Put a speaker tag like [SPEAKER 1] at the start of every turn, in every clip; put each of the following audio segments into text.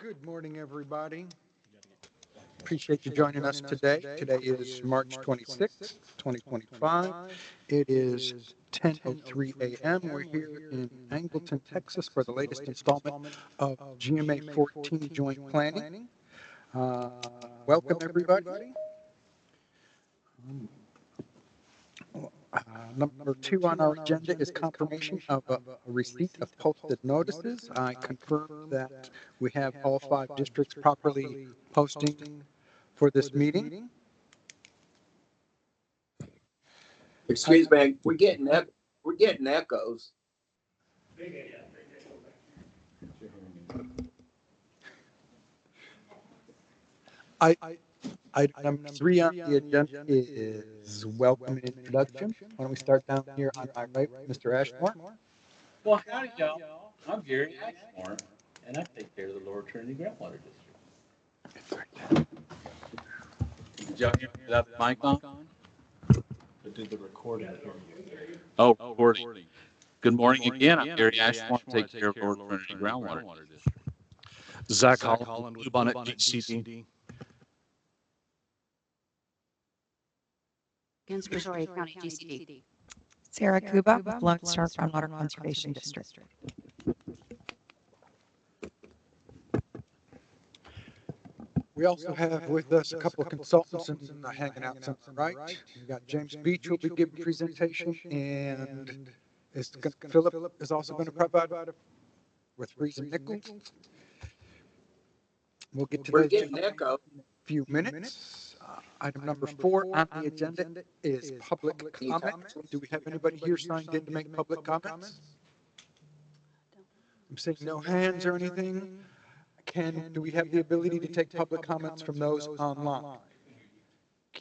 [SPEAKER 1] Good morning, everybody. Appreciate you joining us today. Today is March 26th, 2025. It is 10:03 a.m. We're here in Angleton, Texas for the latest installment of GMA 14 Joint Planning. Welcome, everybody. Number 2 on our agenda is confirmation of a receipt of posted notices. I confirm that we have all 5 districts properly posting for this meeting.
[SPEAKER 2] Excuse me, we're getting echoes.
[SPEAKER 1] Item 3 on the agenda is welcome and introduction. Why don't we start down here on my right, Mr. Ashmore?
[SPEAKER 3] Well, howdy, y'all. I'm Gary Ashmore, and I take care of the Lower Trinity Groundwater District. Did y'all hear me without the mic on?
[SPEAKER 4] But did the recording hear you?
[SPEAKER 3] Oh, recording. Good morning again. I'm Gary Ashmore, take care of Lower Trinity Groundwater District.
[SPEAKER 4] Zach Holland with Bonnet GCD.
[SPEAKER 5] Against Missouri County GCD.
[SPEAKER 6] Sarah Kuba with Lone Star Groundwater Conservation District.
[SPEAKER 1] We also have with us a couple of consultants hanging out to the right. We got James Beach will be giving a presentation, and Philip is also going to provide with Rees and Nichols. We'll get to
[SPEAKER 2] We're
[SPEAKER 1] that
[SPEAKER 2] getting
[SPEAKER 1] in a
[SPEAKER 2] echo.
[SPEAKER 1] few minutes. Item number 4 on the agenda is public comment. Do we have anybody here signed in to make public comments? I'm seeing no hands or anything. Do we have the ability to take public comments from those online?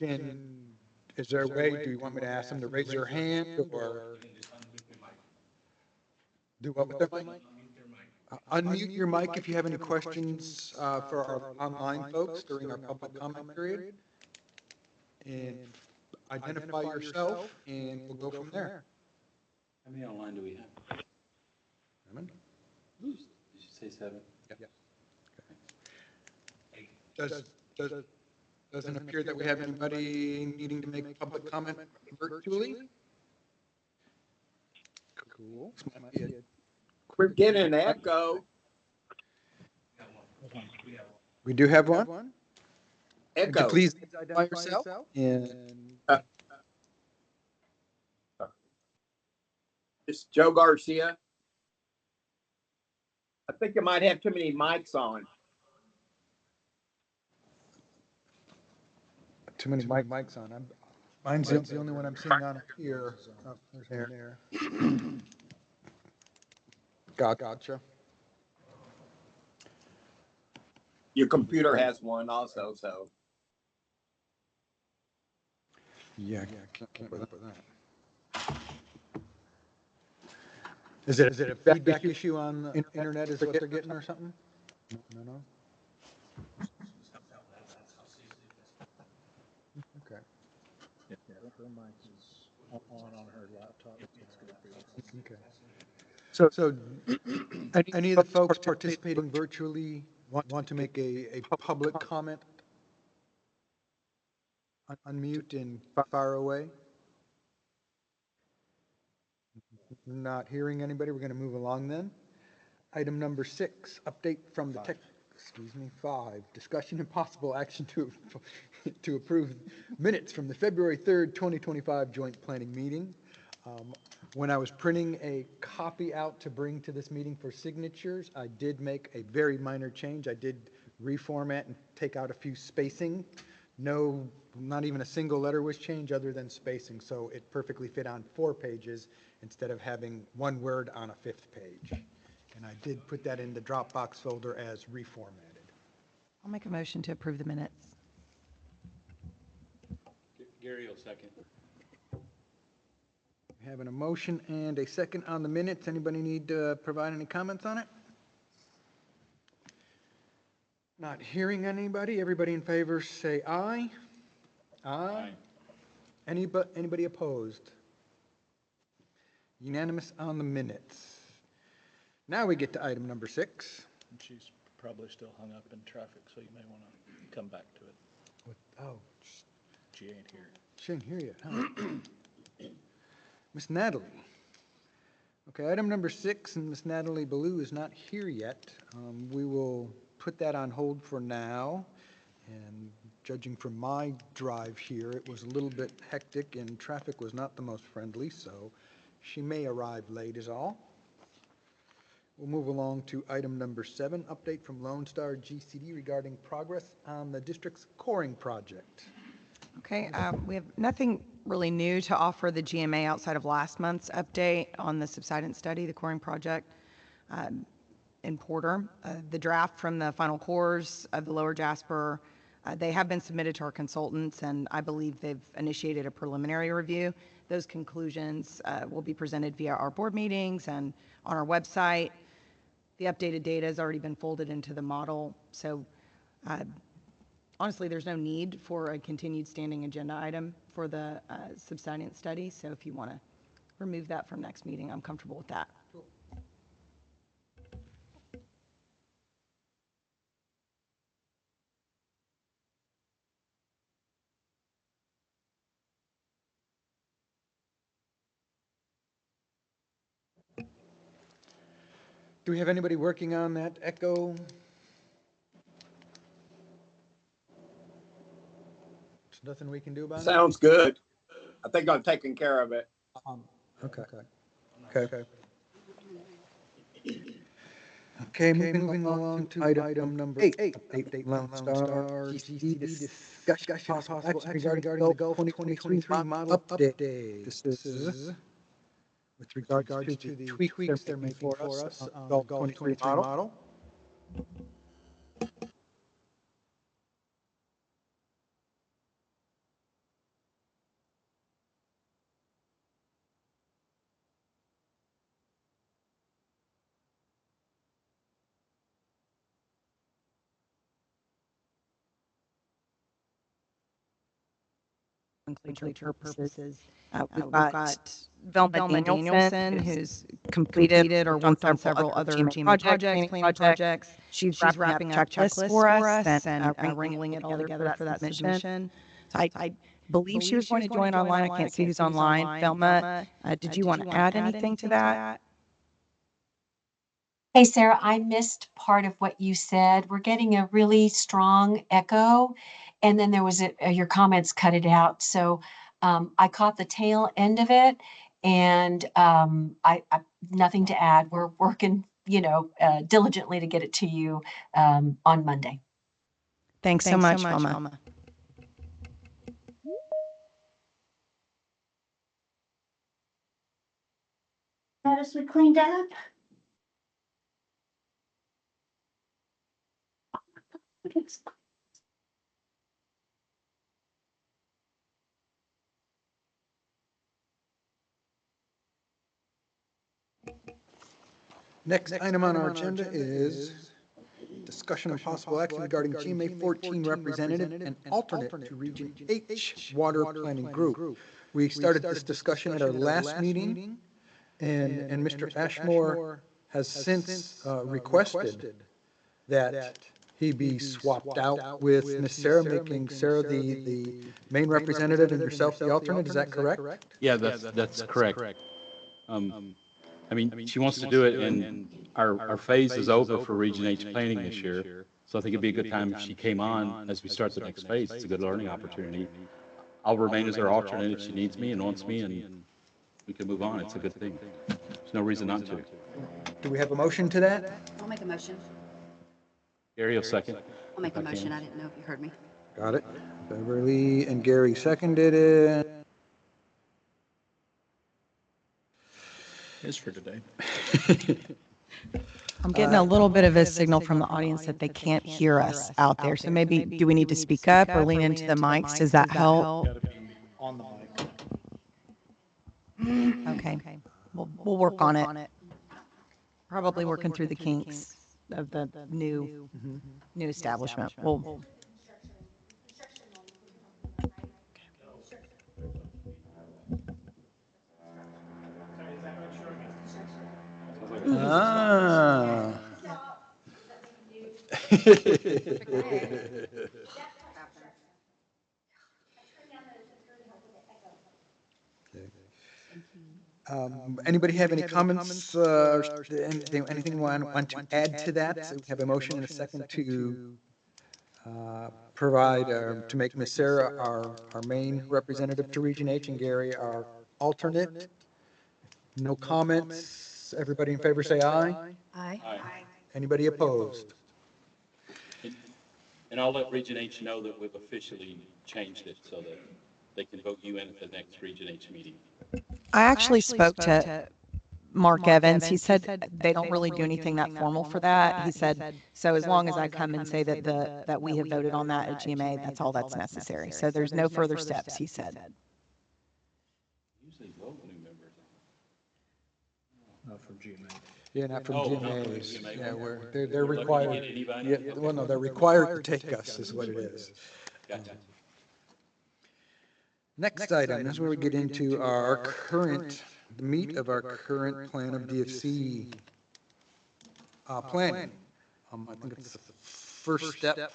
[SPEAKER 1] Is there a way, do you want me to ask them to raise their hand or do what with their mic? Unmute your mic if you have any questions for our online folks during our public comment period. And identify yourself and we'll go from there.
[SPEAKER 3] How many online do we have?
[SPEAKER 1] 7?
[SPEAKER 3] Did you say 7?
[SPEAKER 1] Yeah. Doesn't appear that we have anybody needing to make public comment virtually. Cool.
[SPEAKER 2] We're getting an echo.
[SPEAKER 1] We do have one. Would you
[SPEAKER 2] Echo.
[SPEAKER 1] please identify yourself? And
[SPEAKER 2] It's Joe Garcia. I think you might have too many mics on.
[SPEAKER 1] too many mics on. Mine's the only one I'm seeing on here. Oh, there. Gotcha.
[SPEAKER 2] Your computer has one also, so.
[SPEAKER 1] Yeah, can't put up with that. Is it a feedback issue on the internet is what they're getting or something? No. Okay.
[SPEAKER 4] Yeah, her mic is on her laptop.
[SPEAKER 1] Okay. So any of the folks participating virtually want to make a public comment? Unmute and fire away. Not hearing anybody. We're going to move along then. Item number 6, update from the 5, discussion and possible action to approve minutes from the February 3rd, 2025 joint planning meeting. When I was printing a copy out to bring to this meeting for signatures, I did make a very minor change. I did reformat and take out a few spacing. No, not even a single letter was changed other than spacing, so it perfectly fit on 4 pages instead of having one word on a 5th page. And I did put that in the Dropbox folder as reformatted.
[SPEAKER 6] I'll make a motion to approve the minutes.
[SPEAKER 3] Gary will second.
[SPEAKER 1] Having a motion and a second on the minutes. Anybody need to provide any comments on it? Not hearing anybody. Everybody in favor say aye. Aye. Anybody opposed? Unanimous on the minutes. Now we get to item number 6.
[SPEAKER 4] She's probably still hung up in traffic, so you may want to come back to it.
[SPEAKER 1] Oh,
[SPEAKER 4] She ain't here.
[SPEAKER 1] she didn't hear you, huh? Miss Natalie. Okay, item number 6, and Miss Natalie Ballou is not here yet. We will put that on hold for now. And judging from my drive here, it was a little bit hectic and traffic was not the most friendly, so she may arrive late is all. We'll move along to item number 7, update from Lone Star GCD regarding progress on the district's coring project.
[SPEAKER 6] Okay, we have nothing really new to offer the GMA outside of last month's update on the subsidence study, the coring project in Porter. The draft from the final cores of the Lower Jasper, they have been submitted to our consultants, and I believe they've initiated a preliminary review. Those conclusions will be presented via our board meetings and on our website. The updated data has already been folded into the model, so honestly, there's no need for a continued standing agenda item for the subsidence study, so if you want to remove that from next meeting, I'm comfortable with that.
[SPEAKER 1] Do we have anybody working on that echo? There's nothing we can do about it?
[SPEAKER 2] Sounds good. I think I'm taking care of it.
[SPEAKER 1] Okay. Okay. Okay, moving along to item number 8, update Lone Star GCD discussion possible action regarding the Gulf 2023 model update. This is with regards to the tweaks they're making for us on the Gulf 2023 model.
[SPEAKER 6] Nomenclature purposes. We've got Velma Danielson, who's completed or worked on several other GMA projects, planning projects. She's wrapping up checklists for us and wrangling it all together for that submission. So I believe she was going to join online. I can't see who's online. Velma, did you want to add anything to that?
[SPEAKER 7] Hey, Sarah, I missed part of what you said. We're getting a really strong echo, and then there was your comments cut it out. So I caught the tail end of it, and I nothing to add. We're working, diligently to get it to you on Monday.
[SPEAKER 6] Thanks so much, Velma.
[SPEAKER 8] Notice we cleaned up.
[SPEAKER 1] Next item on our agenda is discussion and possible action regarding GMA 14 representative and alternate to Region H Water Planning Group. We started this discussion at our last meeting, and Mr. Ashmore has since requested that he be swapped out with Ms. Sarah, making Sarah the main representative and yourself the alternate. Is that correct?
[SPEAKER 3] Yeah, that's correct. I mean, she wants to do it, and our phase is over for Region H planning this year. So I think it'd be a good time if she came on as we start the next phase. It's a good learning opportunity. I'll remain as her alternate if she needs me and wants me, and we can move on. It's a good thing. There's no reason not to.
[SPEAKER 1] Do we have a motion to that?
[SPEAKER 5] I'll make a motion.
[SPEAKER 3] Gary will second.
[SPEAKER 5] I'll make a
[SPEAKER 3] if I can.
[SPEAKER 5] motion. I didn't know if you heard me.
[SPEAKER 1] Got it. Beverly and Gary seconded it.
[SPEAKER 4] Is for today.
[SPEAKER 6] I'm getting a little bit of a signal from the audience that they can't hear us out there. So maybe, do we need to speak up or lean into the mics? Does that help?
[SPEAKER 4] Gotta be on the mic.
[SPEAKER 6] Okay, we'll work on it. Probably working through the kinks of the new establishment. We'll
[SPEAKER 1] Ah. Anybody have any comments, anything want to add to that? So we have a motion and a second to provide, to make Ms. Sarah our main representative to Region H and Gary our alternate. No comments. Everybody in favor say aye.
[SPEAKER 5] Aye.
[SPEAKER 1] Anybody opposed?
[SPEAKER 3] And I'll let Region H know that we've officially changed it so that they can vote you in at the next Region H meeting.
[SPEAKER 6] I actually spoke to Mark Evans. He said they don't really do anything that formal for that. He said, so as long as I come and say that we have voted on that at GMA, that's all that's necessary. So there's no further steps, he said.
[SPEAKER 3] Usually vote new members.
[SPEAKER 4] Not from GMA.
[SPEAKER 1] Yeah, not from
[SPEAKER 3] Oh, not from
[SPEAKER 1] GMAs.
[SPEAKER 3] GMA.
[SPEAKER 1] Yeah, they're
[SPEAKER 3] We're lucky to
[SPEAKER 1] required.
[SPEAKER 3] get anybody?
[SPEAKER 1] Yeah, well, no, they're required to take us is what it is.
[SPEAKER 3] Gotcha.
[SPEAKER 1] Next item, that's where we get into our current, the meat of our current plan of DFC planning. I think it's the first step,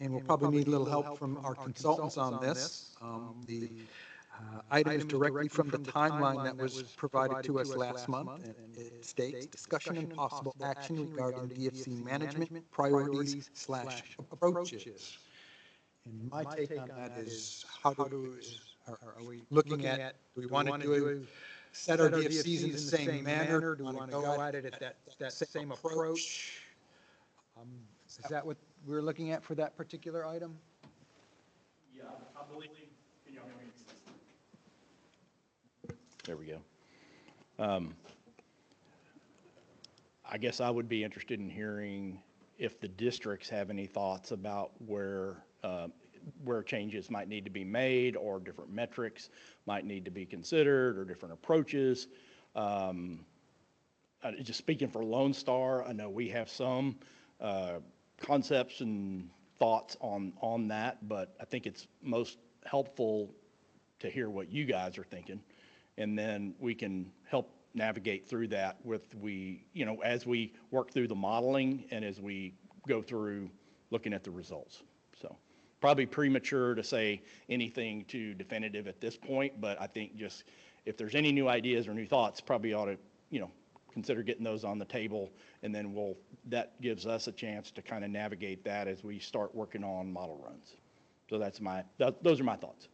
[SPEAKER 1] and we'll probably need a little help from our consultants on this. The item is directly from the timeline that was provided to us last month, and it states, discussion and possible action regarding DFC management priorities / approaches. And my take on that is, are we looking at, do we want to set our DFCs in the same manner? Do we want to go at it at that same approach? Is that what we're looking at for that particular item?
[SPEAKER 9] Yeah, I believe, can y'all hear me?
[SPEAKER 10] There we go. I guess I would be interested in hearing if the districts have any thoughts about where changes might need to be made, or different metrics might need to be considered, or different approaches. Just speaking for Lone Star, I know we have some concepts and thoughts on that, but I think it's most helpful to hear what you guys are thinking, and then we can help navigate through that as we work through the modeling and as we go through looking at the results. So probably premature to say anything too definitive at this point, but I think just if there's any new ideas or new thoughts, probably ought to, consider getting those on the table, and then that gives us a chance to kind of navigate that as we start working on model runs. So those are my thoughts.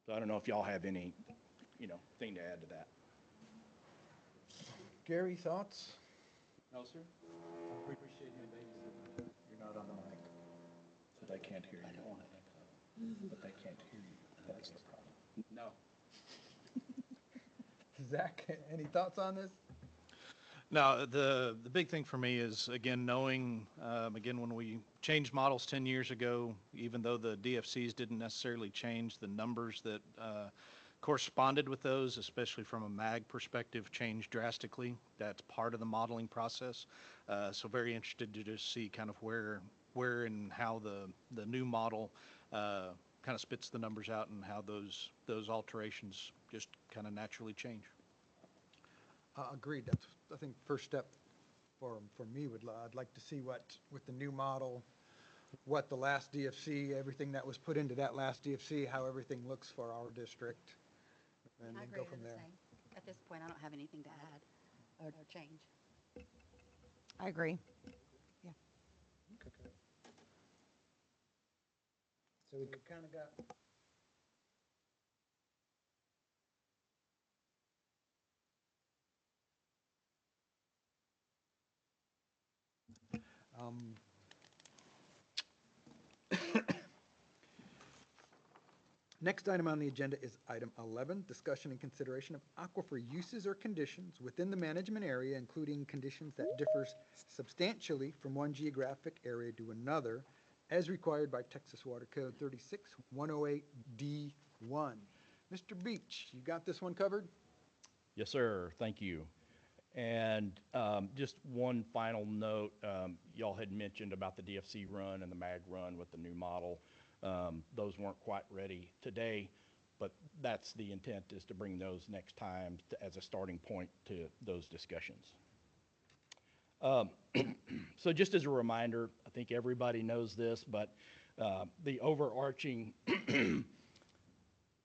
[SPEAKER 10] So I don't know if y'all have any, thing to add to that.
[SPEAKER 1] Gary, thoughts?
[SPEAKER 3] No, sir?
[SPEAKER 4] You're not on the mic, so they can't hear you. But they can't hear you. That's the problem.
[SPEAKER 3] No.
[SPEAKER 1] Zach, any thoughts on this?
[SPEAKER 11] No, the big thing for me is, again, knowing, again, when we changed models 10 years ago, even though the DFCs didn't necessarily change, the numbers that corresponded with those, especially from a MAG perspective, changed drastically. That's part of the modeling process. So very interested to just see kind of where and how the new model kind of spits the numbers out, and how those alterations just kind of naturally change.
[SPEAKER 1] Agreed. That's, I think, first step for me. I'd like to see what, with the new model, what the last DFC, everything that was put into that last DFC, how everything looks for our district, and
[SPEAKER 5] I
[SPEAKER 1] then
[SPEAKER 5] agree
[SPEAKER 1] go
[SPEAKER 5] with
[SPEAKER 1] from
[SPEAKER 5] the
[SPEAKER 1] there.
[SPEAKER 5] same. At this point, I don't have anything to add or change.
[SPEAKER 6] I agree.
[SPEAKER 1] So we kind of got. Next item on the agenda is item 11, discussion and consideration of aquifer uses or conditions within the management area, including conditions that differs substantially from one geographic area to another, as required by Texas Water Code 36108D1. Mr. Beach, you got this one covered?
[SPEAKER 10] Yes, sir. Thank you. And just one final note, y'all had mentioned about the DFC run and the MAG run with the new model. Those weren't quite ready today, but that's the intent, is to bring those next time as a starting point to those discussions. Um, So just as a reminder, I think everybody knows this, but the overarching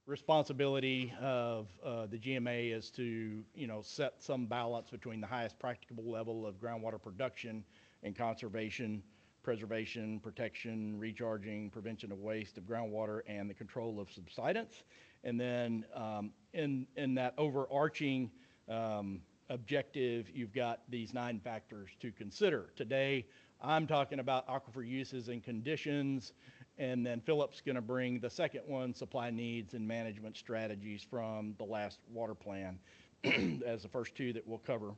[SPEAKER 10] responsibility of the GMA is to, set some balance between the highest practicable level of groundwater production and conservation, preservation, protection, recharging, prevention of waste of groundwater, and the control of subsidence. And then in that overarching objective, you've got these 9 factors to consider. Today, I'm talking about aquifer uses and conditions, and then Philip's going to bring the second one, supply needs and management strategies from the last water plan as the first 2 that we'll cover.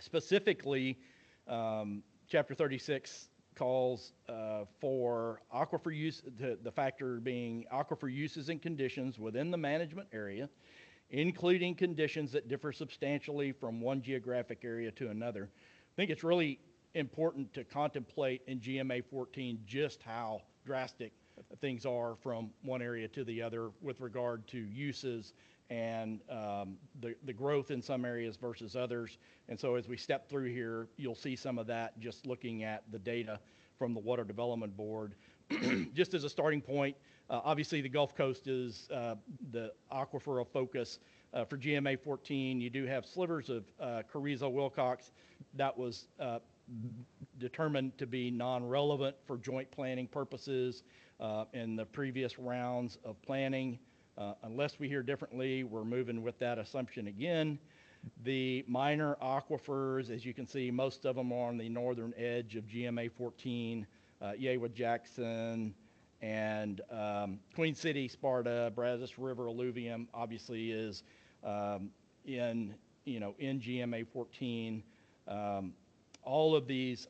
[SPEAKER 10] Specifically, Chapter 36 calls for aquifer use, the factor being aquifer uses and conditions within the management area, including conditions that differ substantially from one geographic area to another. I think it's really important to contemplate in GMA 14 just how drastic things are from one area to the other with regard to uses and the growth in some areas versus others. And so as we step through here, you'll see some of that just looking at the data from the Water Development Board. Just as a starting point, obviously the Gulf Coast is the aquifer of focus for GMA 14. You do have slivers of Carrizo-Wilcox that was determined to be non-relevant for joint planning purposes in the previous rounds of planning. Unless we hear differently, we're moving with that assumption again. The minor aquifers, as you can see, most of them are on the northern edge of GMA 14, Yewa-Jackson, and Queen City, Sparta, Brazos River alluvium obviously is in GMA 14. All of these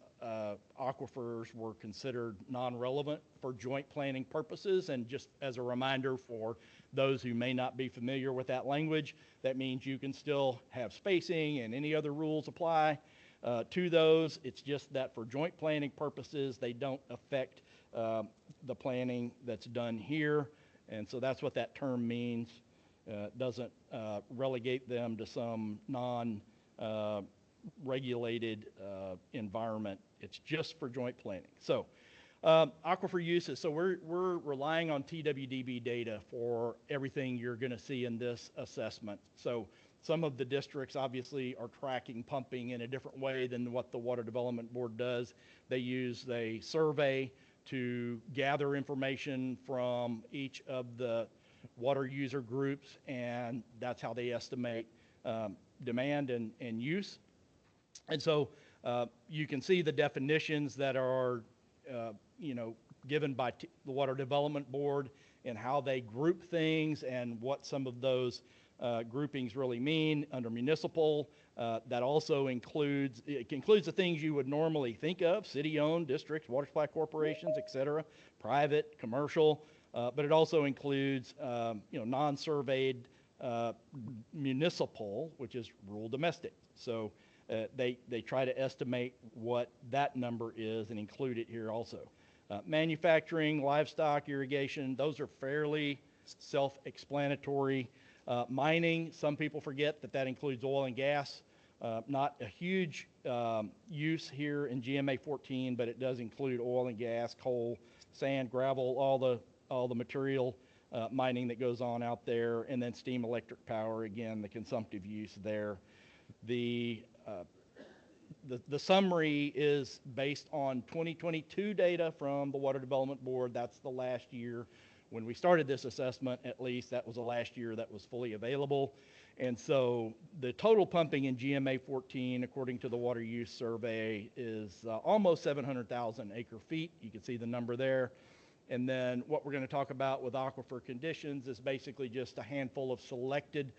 [SPEAKER 10] aquifers were considered non-relevant for joint planning purposes. And just as a reminder for those who may not be familiar with that language, that means you can still have spacing and any other rules apply to those. It's just that for joint planning purposes, they don't affect the planning that's done here. And so that's what that term means. Doesn't relegate them to some non-regulated environment. It's just for joint planning. So aquifer uses. So we're relying on TWDB data for everything you're going to see in this assessment. So some of the districts obviously are tracking pumping in a different way than what the Water Development Board does. They use a survey to gather information from each of the water user groups, and that's how they estimate demand and use. And so you can see the definitions that are given by the Water Development Board and how they group things and what some of those groupings really mean under municipal. That also includes the things you would normally think of: city-owned districts, water supply corporations, et cetera, private, commercial, but it also includes non-surveyed municipal, which is rural domestic. So they try to estimate what that number is and include it here also. Manufacturing, livestock, irrigation, those are fairly self-explanatory. Mining, some people forget that includes oil and gas. Not a huge use here in GMA 14, but it does include oil and gas, coal, sand, gravel, all the material mining that goes on out there, and then steam electric power, again, the consumptive use there. The summary is based on 2022 data from the Water Development Board. That's the last year when we started this assessment, at least. That was the last year that was fully available. And so the total pumping in GMA 14, according to the Water Use Survey, is almost 700,000 acre feet. You can see the number there. And then what we're going to talk about with aquifer conditions is basically just a handful of selected,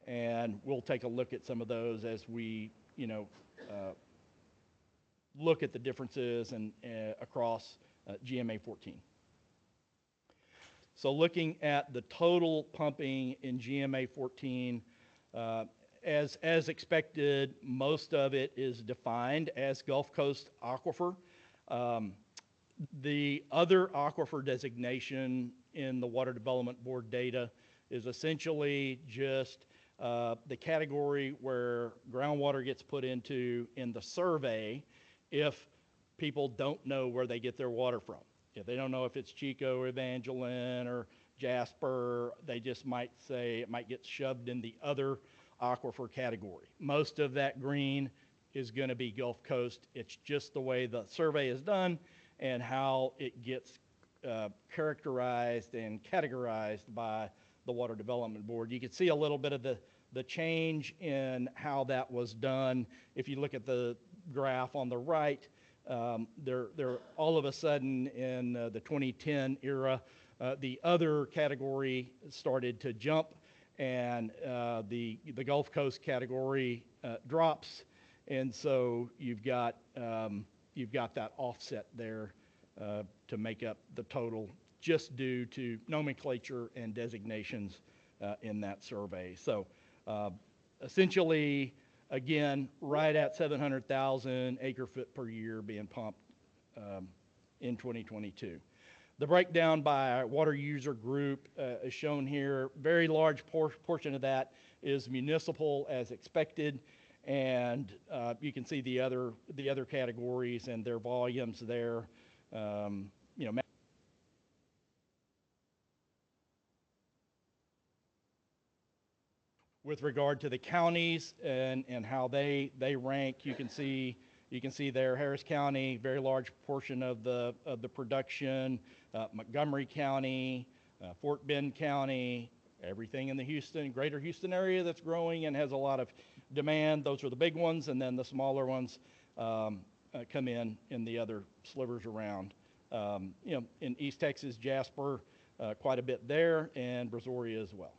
[SPEAKER 10] and we'll take a look at some of those as we, look at the differences and across GMA 14. So looking at the total pumping in GMA 14, as expected, most of it is defined as Gulf Coast aquifer. The other aquifer designation in the Water Development Board data is essentially just the category where groundwater gets put into in the survey if people don't know where they get their water from. If they don't know if it's Chico or Evangeline or Jasper, they just might say it might get shoved in the other aquifer category. Most of that green is going to be Gulf Coast. It's just the way the survey is done and how it gets characterized and categorized by the Water Development Board. You can see a little bit of the change in how that was done. If you look at the graph on the right, they're all of a sudden in the 2010 era, the other category started to jump, and the Gulf Coast category drops, and so you've got that offset there to make up the total, just due to nomenclature and designations in that survey. So essentially, again, right at 700,000 acre-foot per year being pumped in 2022. The breakdown by water user group is shown here. Very large portion of that is municipal, as expected, and you can see the other categories and their volumes there. You know, with regard to the counties and how they rank, you can see there Harris County, very large portion of the production, Montgomery County, Fort Bend County, everything in the greater Houston area that's growing and has a lot of demand. Those are the big ones, and then the smaller ones come in the other slivers around. You know, in East Texas, Jasper, quite a bit there, and Brazoria as well.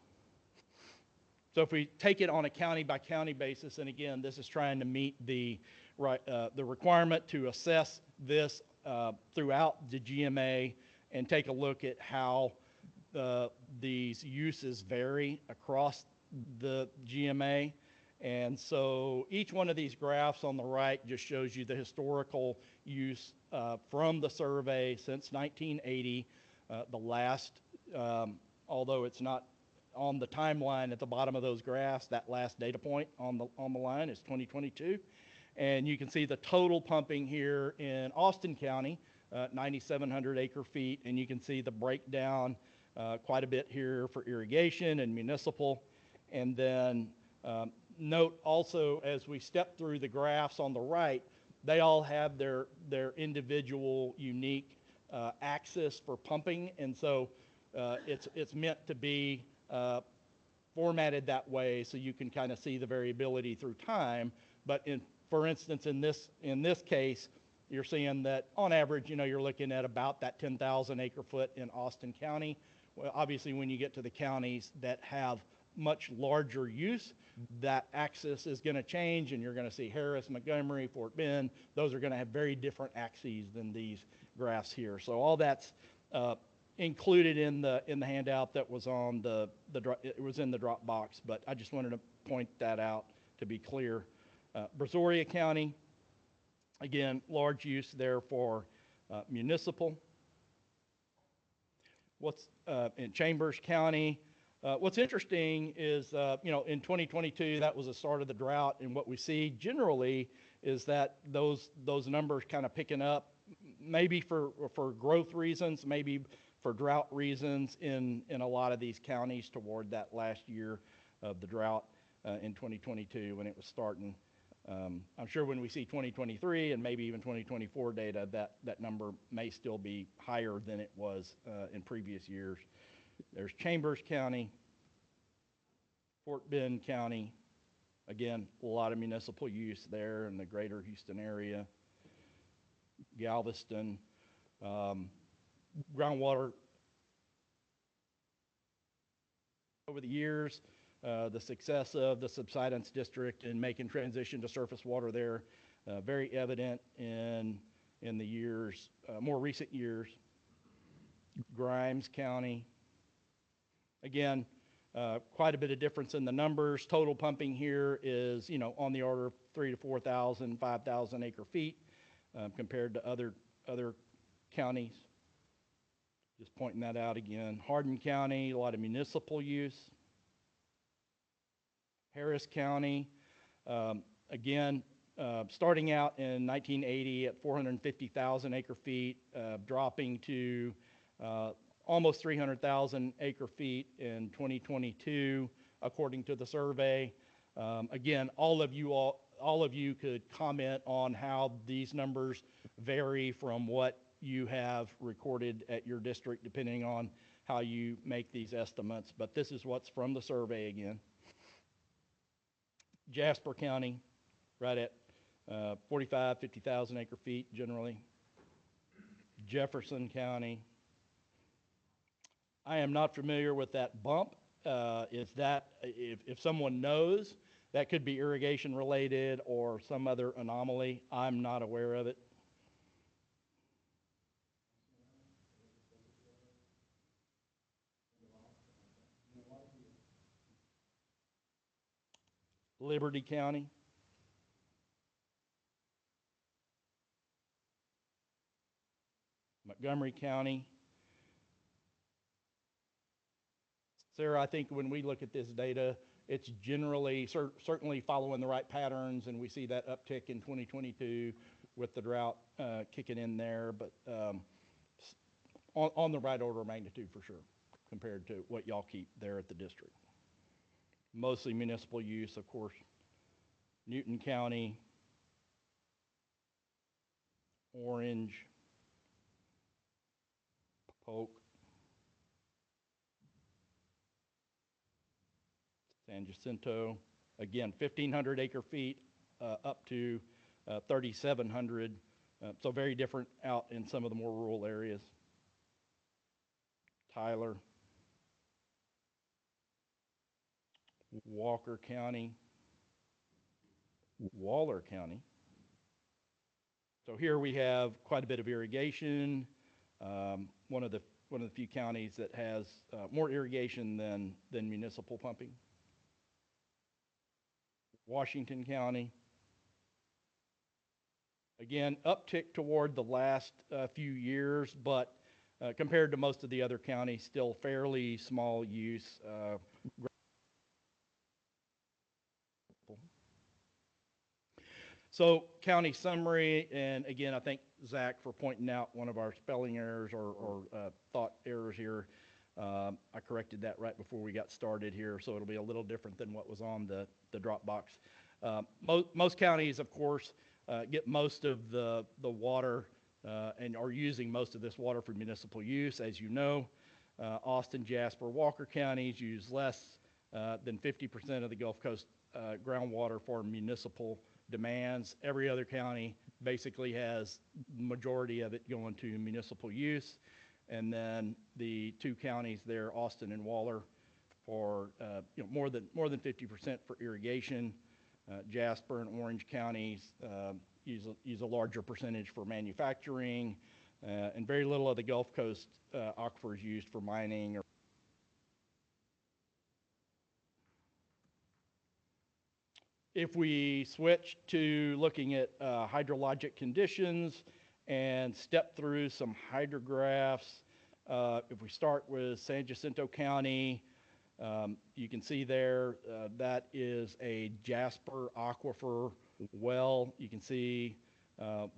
[SPEAKER 10] So if we take it on a county-by-county basis, and again, this is trying to meet the requirement to assess this throughout the GMA and take a look at how these uses vary across the GMA. And so each one of these graphs on the right just shows you the historical use from the survey since 1980. The last, although it's not on the timeline at the bottom of those graphs, that last data point on the line is 2022. And you can see the total pumping here in Austin County, 9,700 acre feet, and you can see the breakdown quite a bit here for irrigation and municipal. And then note also, as we step through the graphs on the right, they all have their individual unique axis for pumping, and so it's meant to be formatted that way so you can kind of see the variability through time. But for instance, in this case, you're seeing that on average, you know, you're looking at about that 10,000 acre foot in Austin County. Well, obviously, when you get to the counties that have much larger use, that axis is going to change, and you're going to see Harris, Montgomery, Fort Bend. Those are going to have very different axes than these graphs here. So all that's included in the handout that was on it was in the Dropbox, but I just wanted to point that out to be clear. Brazoria County, again, large use there for municipal. What's in Chambers County? What's interesting is, you know, in 2022, that was the start of the drought, and what we see generally is that those numbers kind of picking up, maybe for growth reasons, maybe for drought reasons in a lot of these counties toward that last year of the drought in 2022 when it was starting. I'm sure when we see 2023 and maybe even 2024 data, that number may still be higher than it was in previous years. There's Chambers County, Fort Bend County. Again, a lot of municipal use there in the greater Houston area. Galveston, groundwater. Over the years, the success of the subsidence district in making transition to surface water there, very evident in the years, more recent years. Grimes County. Again, quite a bit of difference in the numbers. Total pumping here is, you know, on the order of 3,000 to 4,000, 5,000 acre feet compared to other counties. Just pointing that out again. Hardin County, a lot of municipal use. Harris County. Again, starting out in 1980 at 450,000 acre feet, dropping to almost 300,000 acre feet in 2022, according to the survey. Again, all of you could comment on how these numbers vary from what you have recorded at your district, depending on how you make these estimates. But this is what's from the survey again. Jasper County, right at 45, 50,000 acre feet generally. Jefferson County. I am not familiar with that bump. Is that, if someone knows, that could be irrigation related or some other anomaly. I'm not aware of it. Liberty County. Montgomery County. Sarah, I think when we look at this data, it's generally certainly following the right patterns, and we see that uptick in 2022 with the drought kicking in there, but on the right order of magnitude for sure, compared to what y'all keep there at the district. Mostly municipal use, of course. Newton County, Orange, Polk, San Jacinto, again, 1,500 acre feet up to 3,700, so very different out in some of the more rural areas. Tyler, Walker County, Waller County. So here we have quite a bit of irrigation. One of the few counties that has more irrigation than municipal pumping. Washington County. Again, uptick toward the last few years, but compared to most of the other counties, still fairly small use. So county summary, and again, I thank Zach for pointing out one of our spelling errors or thought errors here. I corrected that right before we got started here, so it'll be a little different than what was on the Dropbox. Most counties, of course, get most of the water and are using most of this water for municipal use, as you know. Austin, Jasper, Walker counties use less than 50% of the Gulf Coast groundwater for municipal demands. Every other county basically has majority of it going to municipal use. And then the two counties there, Austin and Waller, for more than 50% for irrigation. Jasper and Orange counties use a larger percentage for manufacturing, and very little of the Gulf Coast aquifer is used for mining. If we switch to looking at hydrologic conditions and step through some hydrographs, if we start with San Jacinto County, you can see there that is a Jasper aquifer well. You can see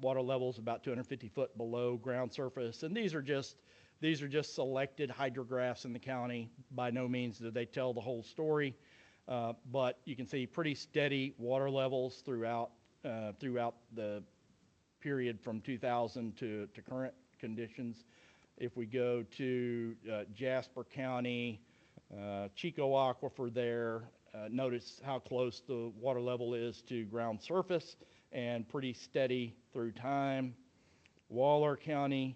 [SPEAKER 10] water levels about 250 foot below ground surface, and these are just selected hydrographs in the county. By no means do they tell the whole story. But you can see pretty steady water levels throughout the period from 2000 to current conditions. If we go to Jasper County, Chico Aquifer there, notice how close the water level is to ground surface and pretty steady through time. Waller County,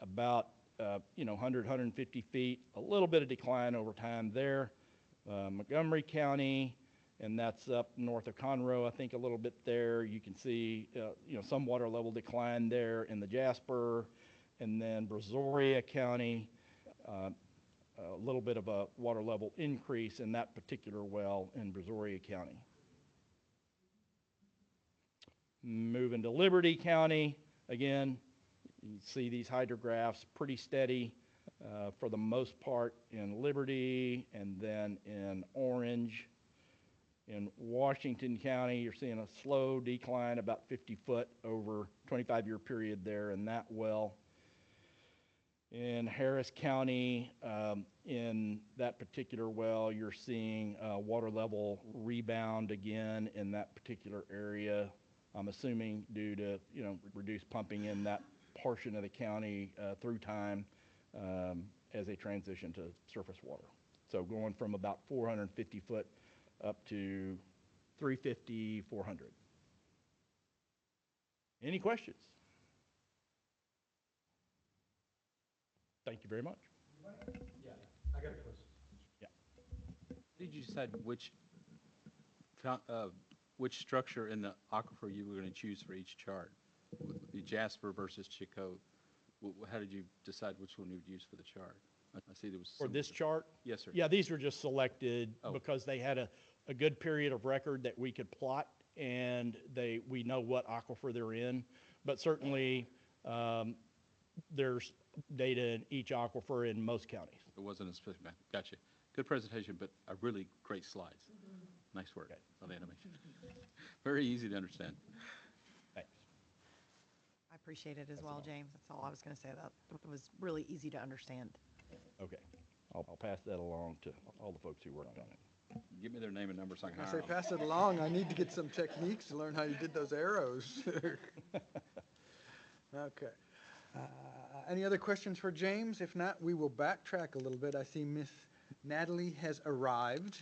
[SPEAKER 10] about 100, 150 feet, a little bit of decline over time there. Montgomery County, and that's up north of Conroe, I think a little bit there. You can see, some water level decline there in the Jasper, and then Brazoria County, a little bit of a water level increase in that particular well in Brazoria County. Moving to Liberty County, again, you can see these hydrographs pretty steady for the most part in Liberty, and then in Orange. In Washington County, you're seeing a slow decline, about 50 foot over 25-year period there in that well. In Harris County, in that particular well, you're seeing water level rebound again in that particular area. I'm assuming due to, reduced pumping in that portion of the county through time as they transition to surface water. So going from about 450 foot up to 350, 400. Any questions? Thank you very much.
[SPEAKER 3] Yeah, I got a question.
[SPEAKER 10] Yeah.
[SPEAKER 3] Did you decide which structure in the aquifer you were going to choose for each chart? The Jasper versus Chicot. How did you decide which one you would use for the chart? I see there was
[SPEAKER 10] For this chart?
[SPEAKER 3] Yes, sir.
[SPEAKER 10] Yeah, these were just selected
[SPEAKER 3] Oh.
[SPEAKER 10] because they had a good period of record that we could plot, and we know what aquifer they're in. But certainly, there's data in each aquifer in most counties.
[SPEAKER 3] It wasn't a specific map. Gotcha. Good presentation, but a really great slides. Nice work on the animation. Very easy to understand.
[SPEAKER 10] Thanks.
[SPEAKER 6] I appreciate it as well, James. That's all I was going to say. That it was really easy to understand.
[SPEAKER 10] Okay. I'll pass that along to all the folks who worked on it.
[SPEAKER 3] Give me their name and number so I can
[SPEAKER 1] I
[SPEAKER 3] hire
[SPEAKER 1] say,
[SPEAKER 3] them.
[SPEAKER 1] pass it along. I need to get some techniques to learn how you did those arrows. Okay. Any other questions for James? If not, we will backtrack a little bit. I see Miss Natalie has arrived.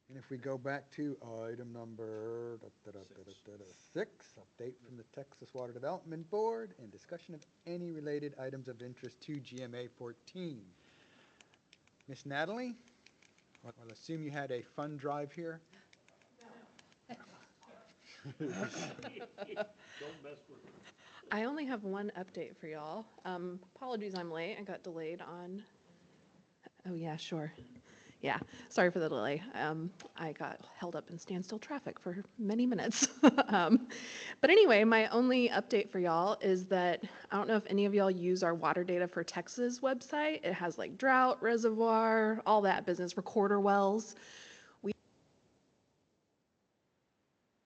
[SPEAKER 1] And if we go back to item number 6, update from the Texas Water Development Board and discussion of any related items of interest to GMA 14. Miss Natalie, I'll assume you had a fun drive here.
[SPEAKER 12] I only have one update for y'all. Apologies I'm late. I got delayed on, oh yeah, sure. Yeah, sorry for the delay. I got held up in standstill traffic for many minutes. But anyway, my only update for y'all is that I don't know if any of y'all use our Water Data for Texas website. It has like drought, reservoir, all that business, recorder wells. We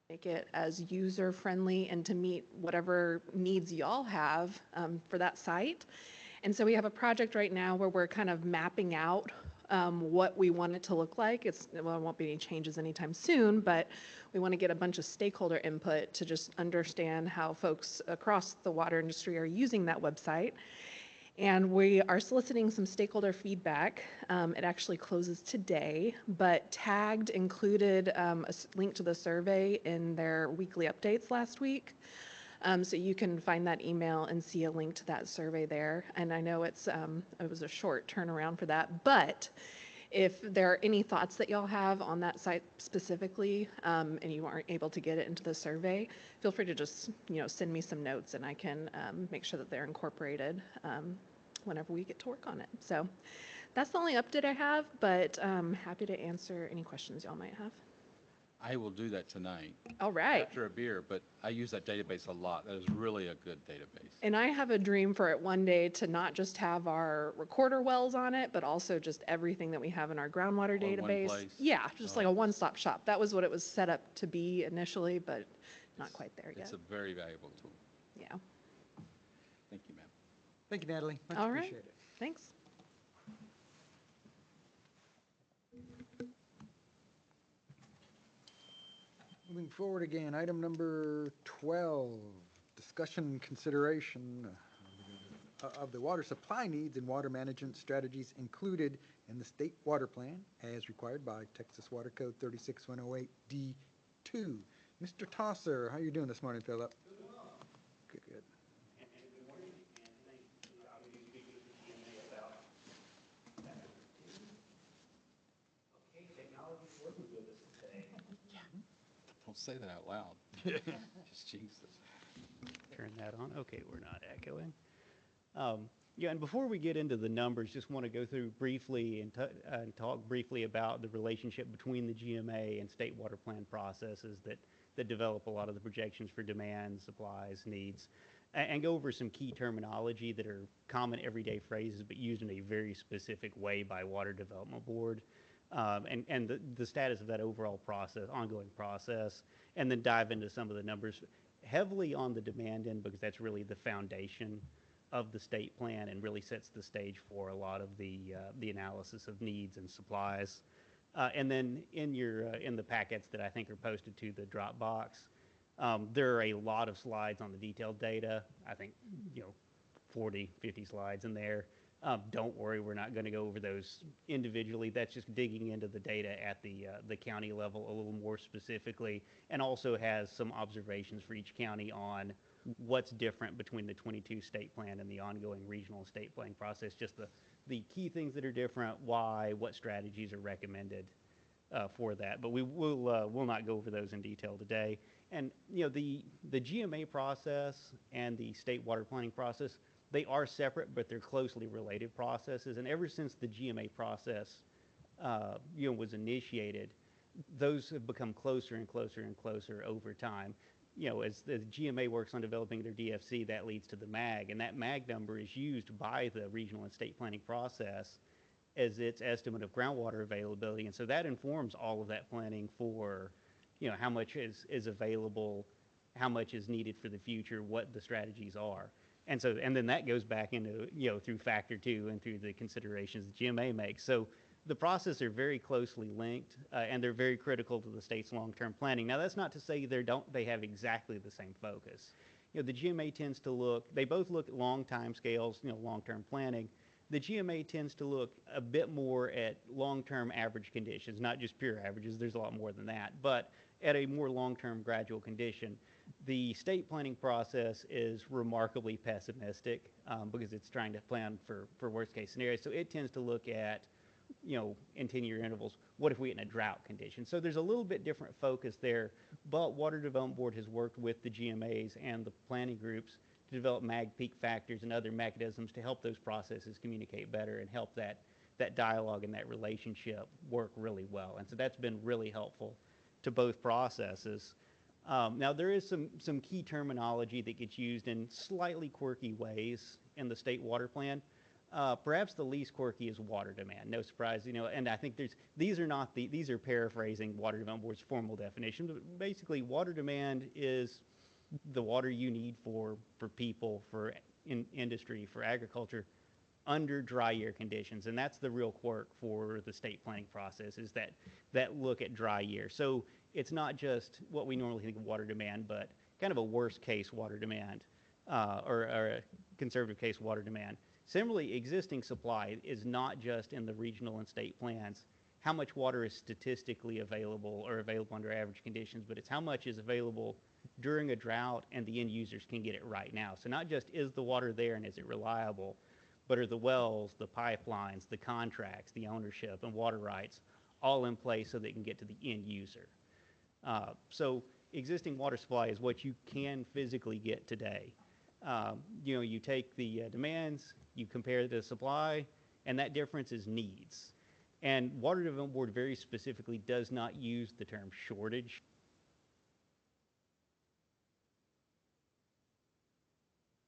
[SPEAKER 12] make it as user-friendly and to meet whatever needs y'all have for that site. And so we have a project right now where we're kind of mapping out what we want it to look like. Well, there won't be any changes anytime soon, but we want to get a bunch of stakeholder input to just understand how folks across the water industry are using that website. And we are soliciting some stakeholder feedback. It actually closes today, but tagged included a link to the survey in their weekly updates last week. So you can find that email and see a link to that survey there. And I know it was a short turnaround for that, but if there are any thoughts that y'all have on that site specifically, and you aren't able to get it into the survey, feel free to just, send me some notes and I can make sure that they're incorporated whenever we get to work on it. So that's the only update I have, but happy to answer any questions y'all might have.
[SPEAKER 3] I will do that tonight.
[SPEAKER 12] All right.
[SPEAKER 3] After a beer, but I use that database a lot. That is really a good database.
[SPEAKER 12] And I have a dream for it one day to not just have our recorder wells on it, but also just everything that we have in our groundwater
[SPEAKER 3] All in one
[SPEAKER 12] database.
[SPEAKER 3] place.
[SPEAKER 12] Yeah, just like a one-stop shop. That was what it was set up to be initially, but not quite there yet.
[SPEAKER 3] It's a very valuable tool.
[SPEAKER 12] Yeah.
[SPEAKER 3] Thank you, ma'am.
[SPEAKER 1] Thank you, Natalie. Much
[SPEAKER 12] All right.
[SPEAKER 1] appreciated.
[SPEAKER 12] Thanks.
[SPEAKER 1] Moving forward again, item number 12, discussion and consideration of the water supply needs and water management strategies included in the state water plan as required by Texas Water Code 36108D2. Mr. Tosser, how are you doing this morning, Philip? Good, good.
[SPEAKER 3] Don't say that out loud. Just jinx us.
[SPEAKER 13] Turn that on. Okay, we're not echoing. Yeah, and before we get into the numbers, just want to go through briefly and talk briefly about the relationship between the GMA and state water plan processes that develop a lot of the projections for demand, supplies, needs, and go over some key terminology that are common everyday phrases but used in a very specific way by Water Development Board. and the status of that overall process, ongoing process, and then dive into some of the numbers heavily on the demand end, because that's really the foundation of the state plan and really sets the stage for a lot of the analysis of needs and supplies. And then in the packets that I think are posted to the Dropbox, there are a lot of slides on the detailed data. I think 40, 50 slides in there. Don't worry, we're not going to go over those individually. That's just digging into the data at the county level a little more specifically, and also has some observations for each county on what's different between the 22 state plan and the ongoing regional state planning process. Just the key things that are different, why, what strategies are recommended for that. But we'll not go over those in detail today. And the GMA process and the state water planning process, they are separate, but they're closely related processes. And ever since the GMA process, was initiated, those have become closer and closer and closer over time. As the GMA works on developing their DFC, that leads to the MAG, and that MAG number is used by the regional and state planning process as its estimate of groundwater availability. And so that informs all of that planning for, how much is available, how much is needed for the future, what the strategies are. And then that goes back into, through factor 2 and through the considerations the GMA makes. So the process are very closely linked, and they're very critical to the state's long-term planning. Now, that's not to say they have exactly the same focus. The GMA tends to they both look at long time scales, long-term planning. The GMA tends to look a bit more at long-term average conditions, not just pure averages. There's a lot more than that, but at a more long-term gradual condition. The state planning process is remarkably pessimistic because it's trying to plan for worst-case scenarios. So it tends to look at, in 10-year intervals, what if we get in a drought condition? So there's a little bit different focus there, but Water Development Board has worked with the GMAs and the planning groups to develop MAG peak factors and other mechanisms to help those processes communicate better and help that dialogue and that relationship work really well. And so that's been really helpful to both processes. Now, there is some key terminology that gets used in slightly quirky ways in the state water plan. Perhaps the least quirky is water demand. No surprise, and I think these are paraphrasing Water Development Board's formal definition, but basically water demand is the water you need for people, for industry, for agriculture under dry year conditions. And that's the real quirk for the state planning process, is that look at dry year. So it's not just what we normally think of water demand, but kind of a worst case water demand or a conservative case water demand. Similarly, existing supply is not just in the regional and state plans how much water is statistically available or available under average conditions, but it's how much is available during a drought and the end users can get it right now. So not just is the water there and is it reliable, but are the wells, the pipelines, the contracts, the ownership and water rights all in place so they can get to the end user. So existing water supply is what you can physically get today. You take the demands, you compare the supply, and that difference is needs. And Water Development Board very specifically does not use the term shortage.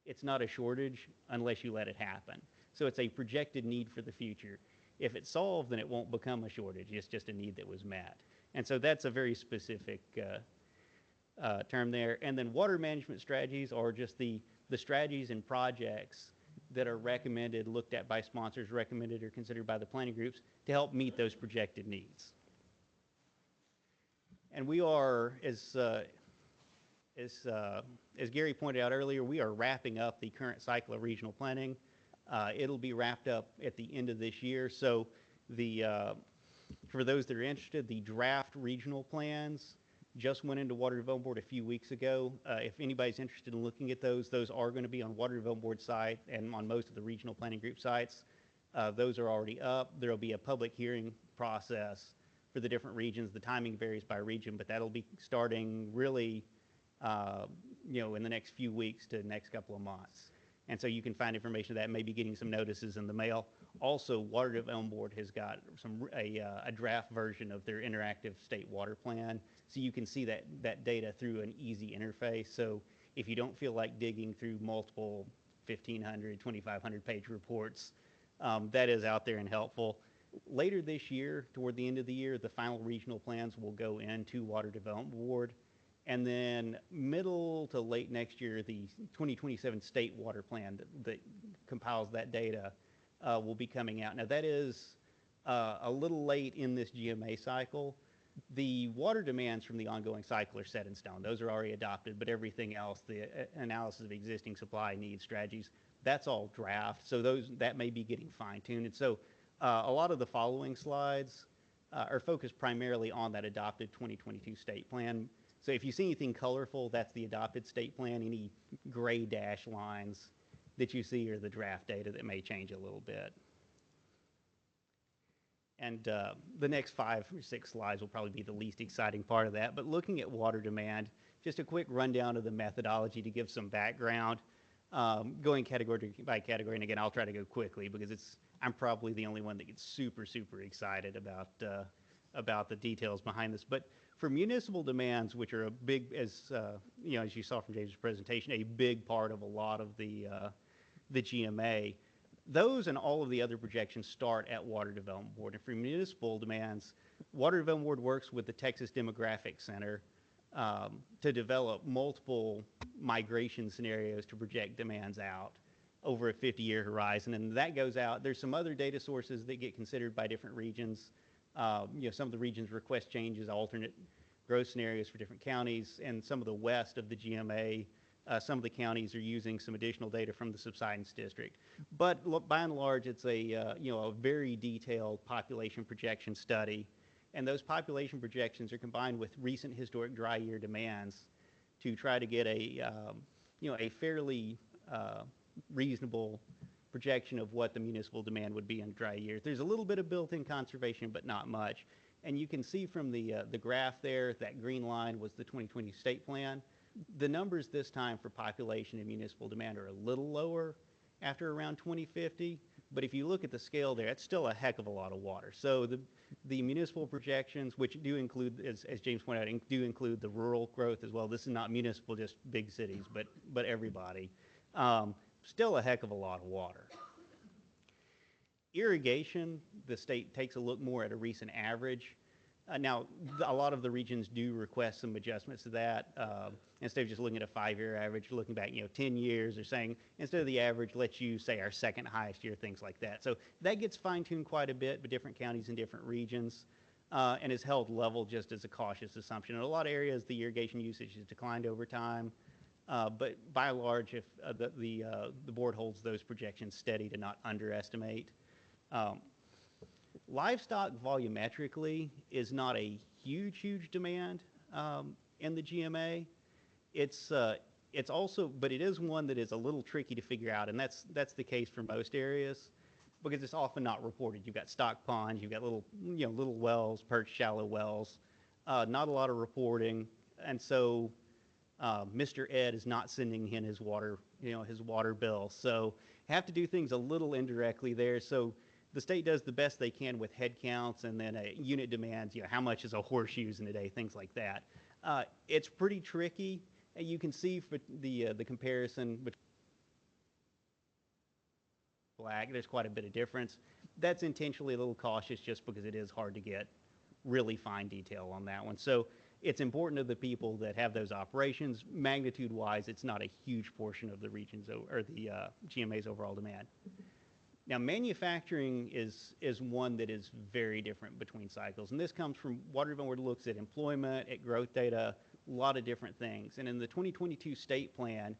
[SPEAKER 13] It's not a shortage unless you let it happen. So it's a projected need for the future. If it's solved, then it won't become a shortage. It's just a need that was met. And so that's a very specific term there. And then water management strategies are just the strategies and projects that are recommended, looked at by sponsors, recommended or considered by the planning groups to help meet those projected needs. And we are, as Gary pointed out earlier, we are wrapping up the current cycle of regional planning. It'll be wrapped up at the end of this year. So for those that are interested, the draft regional plans just went into Water Development Board a few weeks ago. If anybody's interested in looking at those are going to be on Water Development Board site and on most of the regional planning group sites. Those are already up. There'll be a public hearing process for the different regions. The timing varies by region, but that'll be starting really, in the next few weeks to the next couple of months. And so you can find information of that, maybe getting some notices in the mail. Also, Water Development Board has got a draft version of their interactive state water plan. So you can see that data through an easy interface. So if you don't feel like digging through multiple 1,500, 2,500 page reports, that is out there and helpful. Later this year, toward the end of the year, the final regional plans will go into Water Development Board. And then middle to late next year, the 2027 state water plan that compiles that data will be coming out. Now that is a little late in this GMA cycle. The water demands from the ongoing cycle are set in stone. Those are already adopted, but everything else, the analysis of existing supply needs, strategies, that's all draft. So that may be getting fine-tuned. And so a lot of the following slides are focused primarily on that adopted 2022 state plan. So if you see anything colorful, that's the adopted state plan. Any gray dash lines that you see are the draft data that may change a little bit. And the next 5 or 6 slides will probably be the least exciting part of that. But looking at water demand, just a quick rundown of the methodology to give some background, going category by category. And again, I'll try to go quickly because I'm probably the only one that gets super, super excited about the details behind this. But for municipal demands, which are a big, as you saw from James' presentation, a big part of a lot of the GMA, those and all of the other projections start at Water Development Board. And for municipal demands, Water Development Board works with the Texas Demographic Center to develop multiple migration scenarios to project demands out over a 50-year horizon. And that goes out. There's some other data sources that get considered by different regions. Some of the regions request changes, alternate growth scenarios for different counties, and some of the west of the GMA, some of the counties are using some additional data from the subsidence district. But by and large, it's a very detailed population projection study, and those population projections are combined with recent historic dry year demands to try to get a fairly reasonable projection of what the municipal demand would be in dry years. There's a little bit of built-in conservation, but not much. And you can see from the graph there, that green line was the 2020 state plan. The numbers this time for population and municipal demand are a little lower after around 2050. But if you look at the scale there, it's still a heck of a lot of water. So the municipal projections, which do include, as James pointed out, do include the rural growth as well. This is not municipal, just big cities, but everybody. Still a heck of a lot of water. Irrigation, the state takes a look more at a recent average. Now, a lot of the regions do request some adjustments to that. Instead of just looking at a 5-year average, looking back 10 years, they're saying instead of the average, let's use, say, our second highest year, things like that. So that gets fine-tuned quite a bit, but different counties and different regions, and is held level just as a cautious assumption. In a lot of areas, the irrigation usage has declined over time. But by and large, if the board holds those projections steady to not underestimate. Livestock volumetrically is not a huge demand in the GMA. It's also, but it is one that is a little tricky to figure out, and that's the case for most areas because it's often not reported. You've got stock ponds, you've got little wells, perched shallow wells, not a lot of reporting, and so Mr. Ed is not sending in his water bill. So have to do things a little indirectly there. So the state does the best they can with head counts and then unit demands, how much is a horse using a day, things like that. It's pretty tricky. You can see for the comparison between black, there's quite a bit of difference. That's intentionally a little cautious just because it is hard to get really fine detail on that one. So it's important to the people that have those operations. Magnitude-wise, it's not a huge portion of the region's or the GMA's overall demand. Now, manufacturing is one that is very different between cycles, and this comes from Water Development Board looks at employment, at growth data, a lot of different things. And in the 2022 state plan,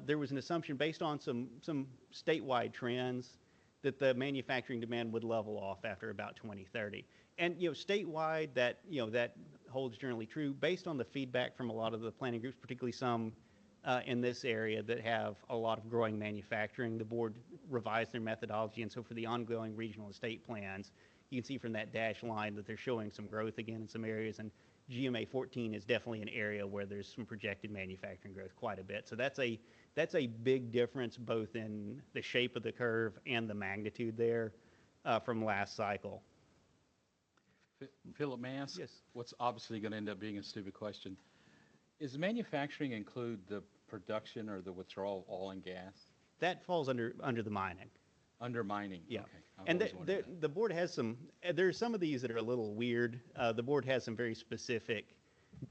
[SPEAKER 13] there was an assumption based on some statewide trends that the manufacturing demand would level off after about 2030. And statewide, that holds generally true based on the feedback from a lot of the planning groups, particularly some in this area that have a lot of growing manufacturing. The board revised their methodology, and so for the ongoing regional and state plans, you can see from that dash line that they're showing some growth again in some areas, and GMA 14 is definitely an area where there's some projected manufacturing growth quite a bit. So that's a big difference both in the shape of the curve and the magnitude there from last cycle.
[SPEAKER 3] Philip, may I ask?
[SPEAKER 13] Yes.
[SPEAKER 3] What's obviously going to end up being a stupid question. Is manufacturing include the production or the withdrawal of oil and gas?
[SPEAKER 13] That falls under the mining.
[SPEAKER 3] Undermining,
[SPEAKER 13] Yeah.
[SPEAKER 3] okay. I've
[SPEAKER 13] And
[SPEAKER 3] always wondered that.
[SPEAKER 13] the board has some, there's some of these that are a little weird. The board has some very specific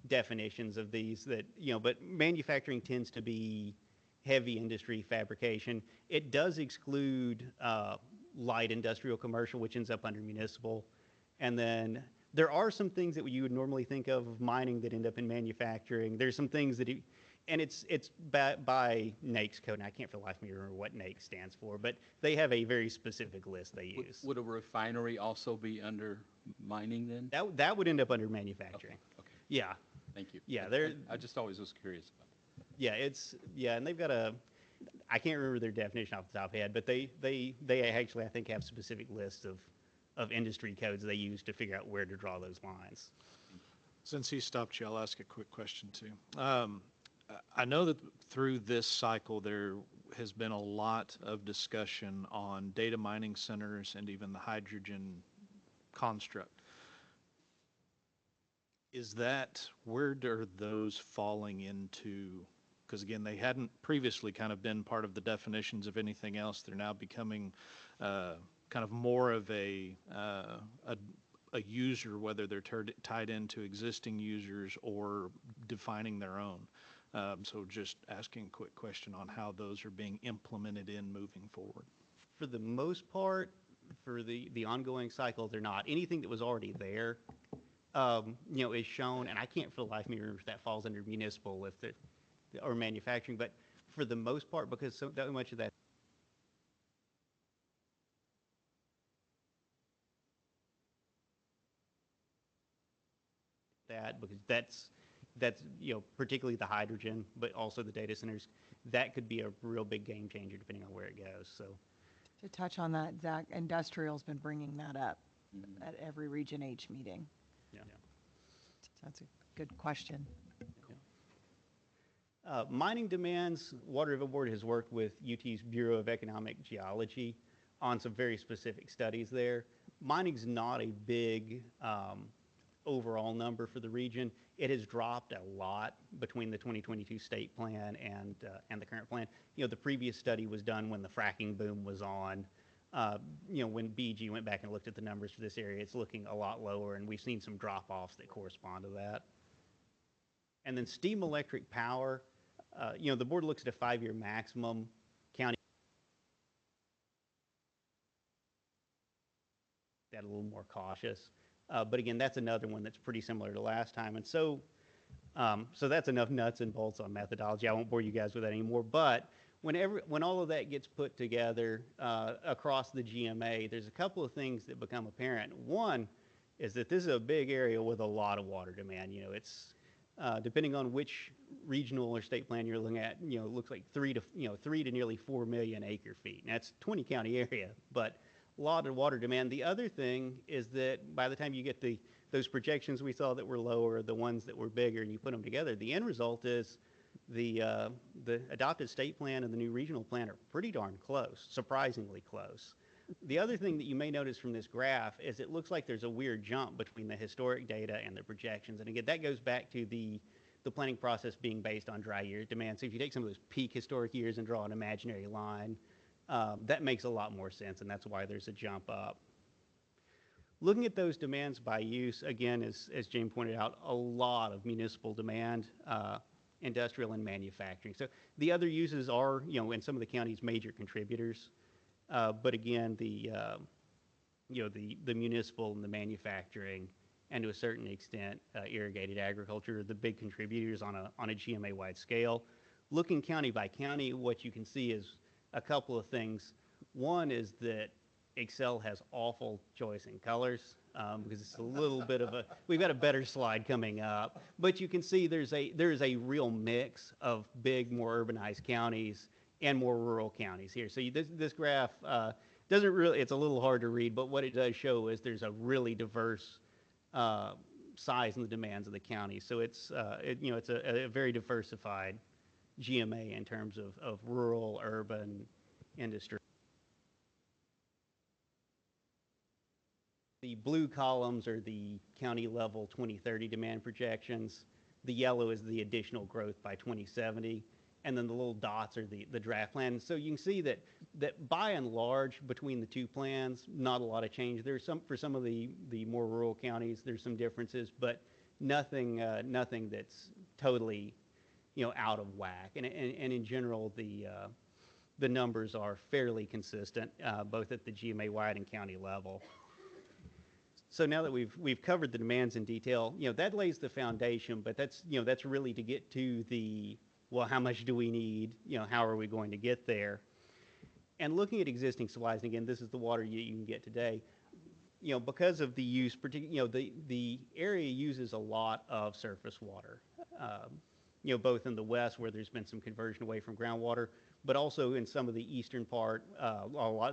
[SPEAKER 13] definitions of these that, but manufacturing tends to be heavy industry fabrication. It does exclude light industrial commercial, which ends up under municipal. And then there are some things that you would normally think of mining that end up in manufacturing. There's some things that, and it's by NAICS code, and I can't for the life of me remember what NAICS stands for, but they have a very specific list they use.
[SPEAKER 3] Would a refinery also be under mining then?
[SPEAKER 13] That would end up under manufacturing.
[SPEAKER 3] Okay.
[SPEAKER 13] Yeah.
[SPEAKER 3] Thank you.
[SPEAKER 13] Yeah,
[SPEAKER 3] I just always was curious about that.
[SPEAKER 13] Yeah, and they've got I can't remember their definition off the top of my head, but they actually, I think, have specific lists of industry codes they use to figure out where to draw those lines.
[SPEAKER 11] Since he stopped you, I'll ask a quick question too. I know that through this cycle, there has been a lot of discussion on data mining centers and even the hydrogen construct. Where are those falling into? Because again, they hadn't previously kind of been part of the definitions of anything else. They're now becoming kind of more of a user, whether they're tied into existing users or defining their own. So just asking a quick question on how those are being implemented in moving forward.
[SPEAKER 13] For the most part, for the ongoing cycle, they're not. Anything that was already there, is shown, and I can't for the life of me remember if that falls under municipal or manufacturing, but for the most part, because so much of that because that's particularly the hydrogen, but also the data centers, that could be a real big game changer depending on where it goes. So
[SPEAKER 6] To touch on that, Zach, industrial's been bringing that up at every Region H meeting.
[SPEAKER 13] yeah.
[SPEAKER 6] That's a good question.
[SPEAKER 13] Mining demands, Water River Board has worked with UT's Bureau of Economic Geology on some very specific studies there. Mining's not a big overall number for the region. It has dropped a lot between the 2022 state plan and the current plan. The previous study was done when the fracking boom was on. When BG went back and looked at the numbers for this area, it's looking a lot lower, and we've seen some drop-offs that correspond to that. And then steam electric power, the board looks at a 5-year maximum. County that a little more cautious. But again, that's another one that's pretty similar to last time. And so that's enough nuts and bolts on methodology. I won't bore you guys with that anymore. But when all of that gets put together across the GMA, there's a couple of things that become apparent. One is that this is a big area with a lot of water demand. It's depending on which regional or state plan you're looking at, it looks like 3 to nearly 4 million acre feet. And that's 20 county area, but a lot of water demand. The other thing is that by the time you get those projections we saw that were lower, the ones that were bigger, and you put them together, the end result is the adopted state plan and the new regional plan are pretty darn close, surprisingly close. The other thing that you may notice from this graph is it looks like there's a weird jump between the historic data and the projections. And again, that goes back to the planning process being based on dry year demand. So if you take some of those peak historic years and draw an imaginary line, that makes a lot more sense, and that's why there's a jump up. Looking at those demands by use, again, as Jane pointed out, a lot of municipal demand, industrial and manufacturing. So the other uses are, in some of the counties, major contributors. But again, the municipal and the manufacturing, and to a certain extent, irrigated agriculture, the big contributors on a GMA-wide scale. Looking county by county, what you can see is a couple of things. One is that Excel has awful choice in colors because it's a little bit of we've got a better slide coming up, but you can see there's a real mix of big, more urbanized counties and more rural counties here. So this graph doesn't really, it's a little hard to read, but what it does show is there's a really diverse size in the demands of the county. So it's a very diversified GMA in terms of rural, urban, industry. The blue columns are the county level 2030 demand projections. The yellow is the additional growth by 2070. and then the little dots are the draft plan. So you can see that by and large, between the two plans, not a lot of change. There's some, for some of the more rural counties, there's some differences, but nothing that's totally, out of whack. And in general, the numbers are fairly consistent, both at the GMA-wide and county level. So now that we've covered the demands in detail, that lays the foundation, but that's really to get to the, well, how much do we need? How are we going to get there? And looking at existing supplies, and again, this is the water you can get today, because of the use, the area uses a lot of surface water, both in the west where there's been some conversion away from groundwater, but also in some of the eastern part,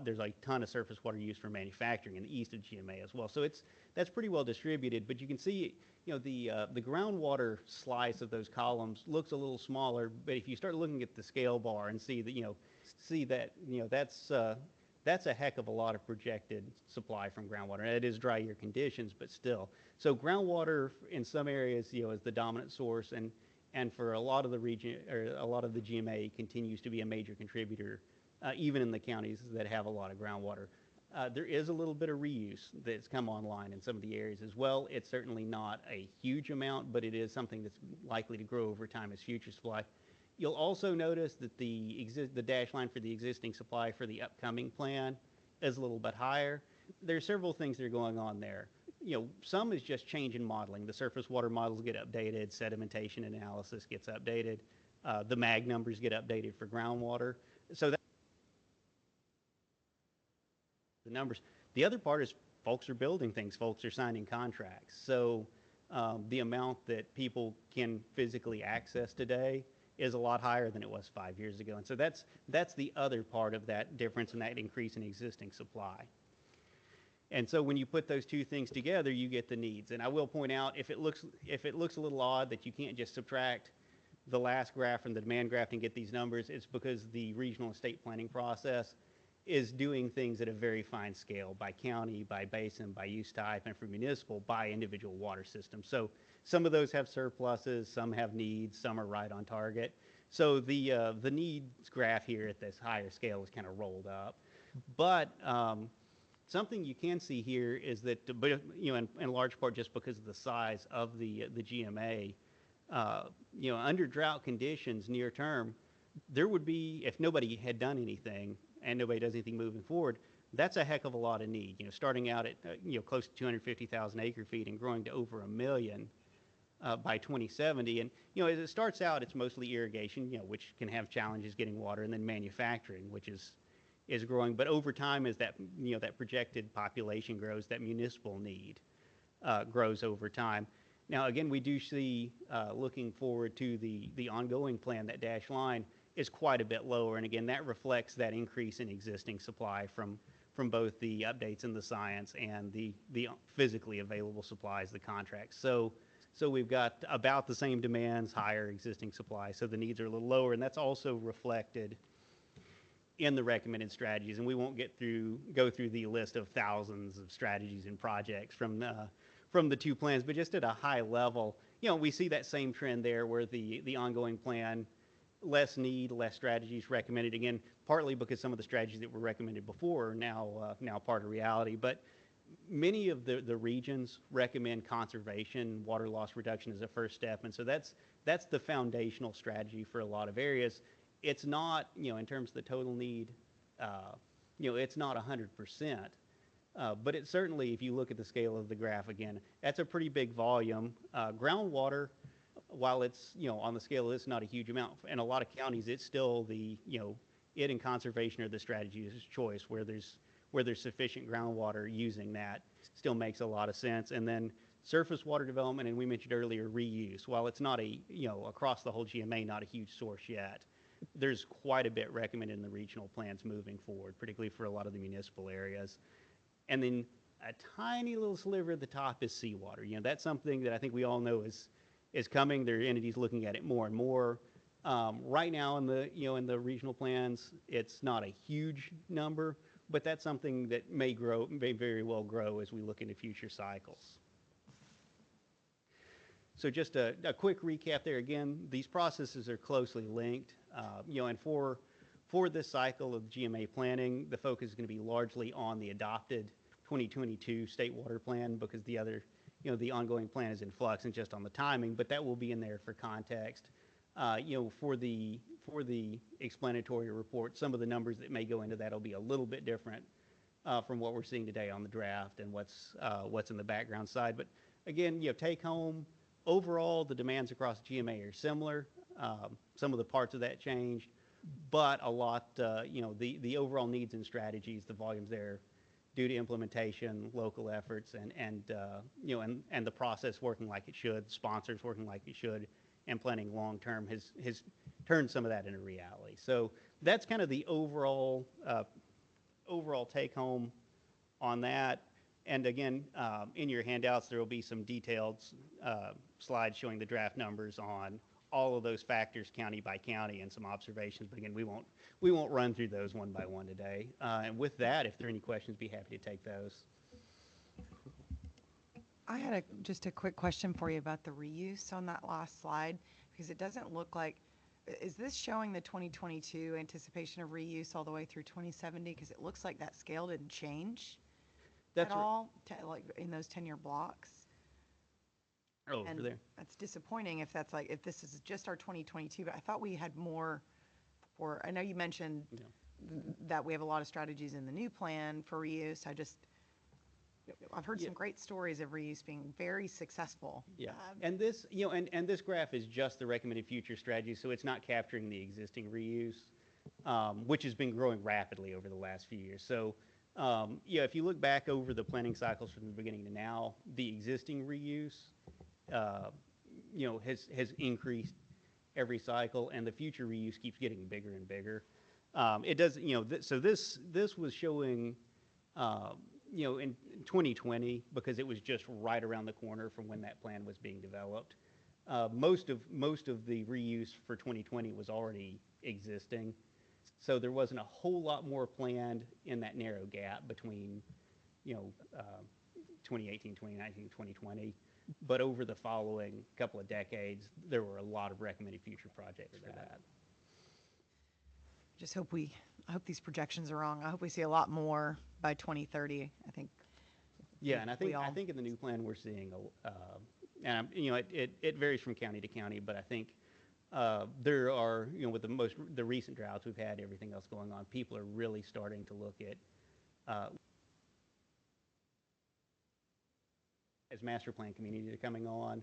[SPEAKER 13] there's a ton of surface water used for manufacturing in the east of GMA as well. So that's pretty well distributed, but you can see, the groundwater slice of those columns looks a little smaller, but if you start looking at the scale bar and see that, that's a heck of a lot of projected supply from groundwater. And it is dry year conditions, but still. So groundwater in some areas, is the dominant source, and for a lot of the region, or a lot of the GMA, continues to be a major contributor, even in the counties that have a lot of groundwater. There is a little bit of reuse that's come online in some of the areas as well. It's certainly not a huge amount, but it is something that's likely to grow over time as future supply. You'll also notice that the dash line for the existing supply for the upcoming plan is a little bit higher. There are several things that are going on there. Some is just change in modeling. The surface water models get updated, sedimentation analysis gets updated, the MAG numbers get updated for groundwater. So that the numbers. The other part is folks are building things, folks are signing contracts. So the amount that people can physically access today is a lot higher than it was 5 years ago. And so that's the other part of that difference and that increase in existing supply. And so when you put those two things together, you get the needs. And I will point out, if it looks a little odd that you can't just subtract the last graph from the demand graph and get these numbers, it's because the regional and state planning process is doing things at a very fine scale, by county, by basin, by use type, and for municipal, by individual water system. So some of those have surpluses, some have needs, some are right on target. So the needs graph here at this higher scale is kind of rolled up. But something you can see here is that, in large part just because of the size of the GMA, under drought conditions near term, there would be, if nobody had done anything and nobody does anything moving forward, that's a heck of a lot of need. Starting out at close to 250,000 acre feet and growing to over 1 million by 2070. And as it starts out, it's mostly irrigation, which can have challenges getting water, and then manufacturing, which is growing. But over time, as that that projected population grows, that municipal need grows over time. Now, again, we do see, looking forward to the ongoing plan, that dash line is quite a bit lower. And again, that reflects that increase in existing supply from both the updates in the science and the physically available supplies, the contracts. So we've got about the same demands, higher existing supply, so the needs are a little lower, and that's also reflected in the recommended strategies. And we won't go through the list of thousands of strategies and projects from the two plans, but just at a high level, we see that same trend there, where the ongoing plan, less need, less strategies recommended, again, partly because some of the strategies that were recommended before are now part of reality. But many of the regions recommend conservation, water loss reduction as a first step. And so that's the foundational strategy for a lot of areas. It's not, in terms of the total need, it's not 100%. But it certainly, if you look at the scale of the graph again, that's a pretty big volume. Groundwater, while it's, on the scale, it's not a huge amount. In a lot of counties, it's still it and conservation are the strategies of choice, where there's sufficient groundwater, using that still makes a lot of sense. And then surface water development, and we mentioned earlier reuse. While it's not across the whole GMA, not a huge source yet, there's quite a bit recommended in the regional plans moving forward, particularly for a lot of the municipal areas. And then a tiny little sliver at the top is seawater. That's something that I think we all know is coming. There are entities looking at it more and more. Right now in the regional plans, it's not a huge number, but that's something that may very well grow as we look into future cycles. So just a quick recap there. Again, these processes are closely linked. And for this cycle of GMA planning, the focus is going to be largely on the adopted 2022 state water plan, because the other, the ongoing plan is in flux and just on the timing, but that will be in there for context. For the explanatory report, some of the numbers that may go into that will be a little bit different from what we're seeing today on the draft and what's in the background side. But again, take home, overall, the demands across GMA are similar. Some of the parts of that changed, but a lot, the overall needs and strategies, the volumes there, due to implementation, local efforts, and the process working like it should, sponsors working like it should, and planning long term has turned some of that into reality. So that's kind of the overall take home on that. And again, in your handouts, there will be some detailed slides showing the draft numbers on all of those factors county by county and some observations. But again, we won't run through those one by one today. And with that, if there are any questions, be happy to take those.
[SPEAKER 6] I had just a quick question for you about the reuse on that last slide, because it doesn't look like, is this showing the 2022 anticipation of reuse all the way through 2070? Because it looks like that scale didn't change at all, like in those 10-year blocks.
[SPEAKER 13] Oh, over there.
[SPEAKER 6] That's disappointing if that's like, if this is just our 2022, but I thought we had more for, I know you mentioned that we have a lot of strategies in the new plan for reuse. I've heard some great stories of reuse being very successful.
[SPEAKER 13] Yeah, and this, and this graph is just the recommended future strategy, so it's not capturing the existing reuse, which has been growing rapidly over the last few years. So, if you look back over the planning cycles from the beginning to now, the existing reuse, has increased every cycle, and the future reuse keeps getting bigger and bigger. It does, so this was showing, in 2020, because it was just right around the corner from when that plan was being developed. Most of the reuse for 2020 was already existing, so there wasn't a whole lot more planned in that narrow gap between 2018, 2019, 2020. But over the following couple of decades, there were a lot of recommended future projects for that.
[SPEAKER 6] Just hope I hope these projections are wrong. I hope we see a lot more by 2030. I think.
[SPEAKER 13] Yeah, and I think in the new plan we're seeing and it varies from county to county, but I think there are, with the recent droughts we've had, everything else going on, people are really starting to look at as master plan communities are coming on.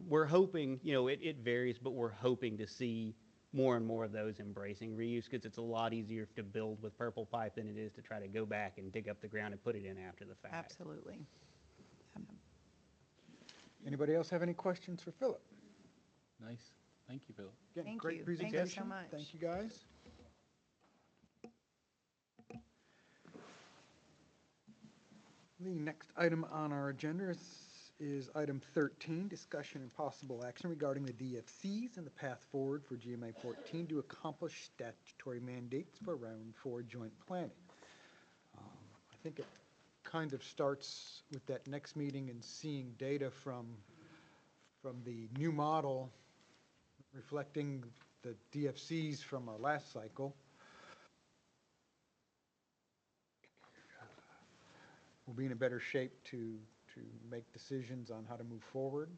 [SPEAKER 13] We're hoping, it varies, but we're hoping to see more and more of those embracing reuse, because it's a lot easier to build with purple pipe than it is to try to go back and dig up the ground and put it in after the fact.
[SPEAKER 6] Absolutely.
[SPEAKER 1] Anybody else have any questions for Philip?
[SPEAKER 3] Nice. Thank you, Philip.
[SPEAKER 1] Again,
[SPEAKER 6] Thank
[SPEAKER 1] great
[SPEAKER 6] you.
[SPEAKER 1] presentation.
[SPEAKER 6] Thank you so much.
[SPEAKER 1] Thank you, guys. The next item on our agenda is item 13, discussion and possible action regarding the DFCs and the path forward for GMA 14 to accomplish statutory mandates for Round 4 joint planning. I think it kind of starts with that next meeting and seeing data from the new model reflecting the DFCs from our last cycle. We'll be in a better shape to make decisions on how to move forward.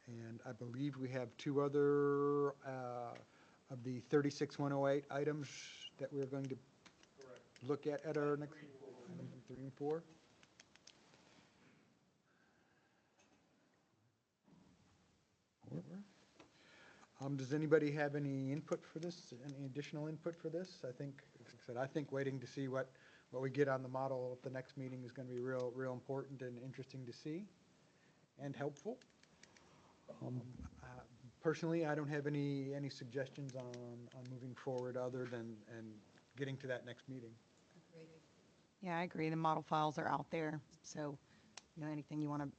[SPEAKER 1] And I believe we have two other of the 36108 items that we're going to look at our next item 3 and 4. Does anybody have any input for this? Any additional input for this? I think waiting to see what we get on the model at the next meeting is going to be real important and interesting to see and helpful. Personally, I don't have any suggestions on moving forward other than getting to that next meeting.
[SPEAKER 6] Yeah, I agree. The model files are out there, so anything you want to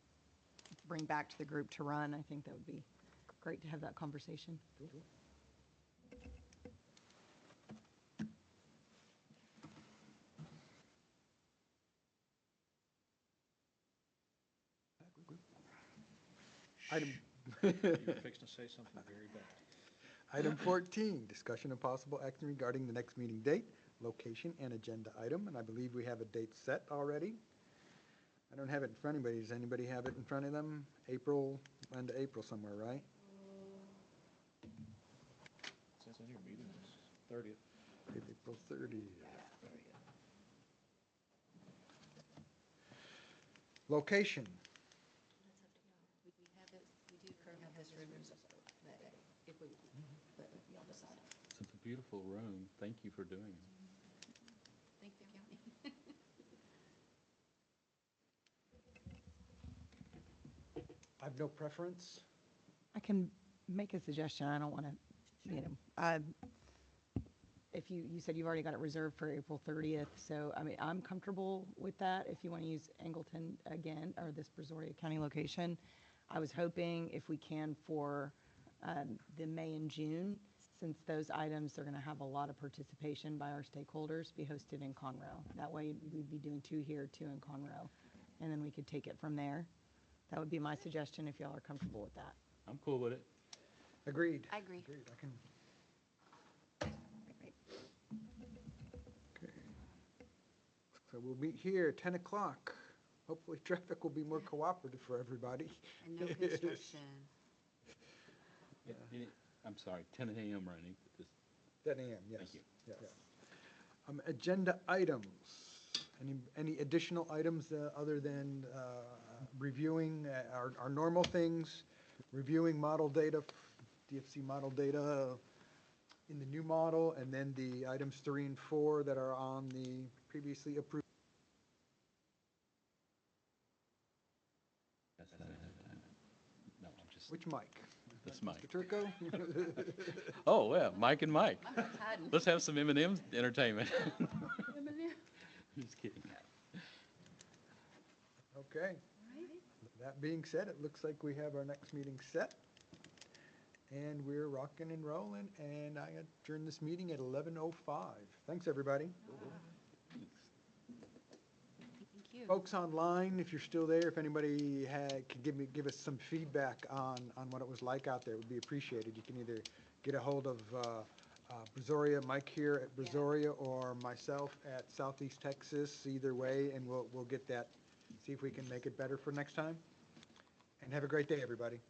[SPEAKER 6] bring back to the group to run, I think that would be great to have that conversation.
[SPEAKER 1] Cool.
[SPEAKER 4] You were fixing to say something very bad.
[SPEAKER 1] Item 14, discussion and possible action regarding the next meeting date, location, and agenda item, and I believe we have a date set already. I don't have it in front of anybody. Does anybody have it in front of them? April, end of April somewhere, right?
[SPEAKER 4] Says in your meeting is 30th.
[SPEAKER 1] April 30th. Location,
[SPEAKER 5] We have it, we do currently have this room reserved that day, if we, but y'all decide.
[SPEAKER 3] It's a beautiful room. Thank you for doing it.
[SPEAKER 5] Thank the county.
[SPEAKER 1] I have no preference.
[SPEAKER 6] I can make a suggestion. I don't want to, if you said you've already got it reserved for April 30th, so, I mean, I'm comfortable with that if you want to use Angleton again, or this Brazoria County location. I was hoping if we can for the May and June, since those items are going to have a lot of participation by our stakeholders, be hosted in Conroe. That way, we'd be doing 2 here, 2 in Conroe, and then we could take it from there. That would be my suggestion if y'all are comfortable with that.
[SPEAKER 3] I'm cool with it.
[SPEAKER 1] Agreed.
[SPEAKER 5] I agree.
[SPEAKER 1] Agreed. I can. Okay. So we'll meet here at 10 o'clock. Hopefully traffic will be more cooperative for everybody.
[SPEAKER 5] And no construction.
[SPEAKER 3] I'm sorry, 10 a.m. running.
[SPEAKER 1] 10 a.m., yes.
[SPEAKER 3] Thank you.
[SPEAKER 1] Yes. Agenda items. Any additional items other than reviewing our normal things, reviewing model data, DFC model data in the new model, and then the items 3 and 4 that are on the previously approved?
[SPEAKER 3] No, I'm just,
[SPEAKER 1] Which Mike?
[SPEAKER 3] this Mike.
[SPEAKER 1] Mr. Turco?
[SPEAKER 3] Oh, yeah, Mike and Mike.
[SPEAKER 5] I'm just hiding.
[SPEAKER 3] Let's have some M&M entertainment. Just kidding.
[SPEAKER 1] Okay. That being said, it looks like we have our next meeting set. And we're rocking and rolling, and I adjourn this meeting at 11:05. Thanks, everybody.
[SPEAKER 5] Thank you.
[SPEAKER 1] Folks online, if you're still there, if anybody could give us some feedback on what it was like out there, it would be appreciated. You can either get a hold of Brazoria, Mike here at Brazoria, or myself at Southeast Texas, either way, and we'll get that, see if we can make it better for next time. And have a great day, everybody.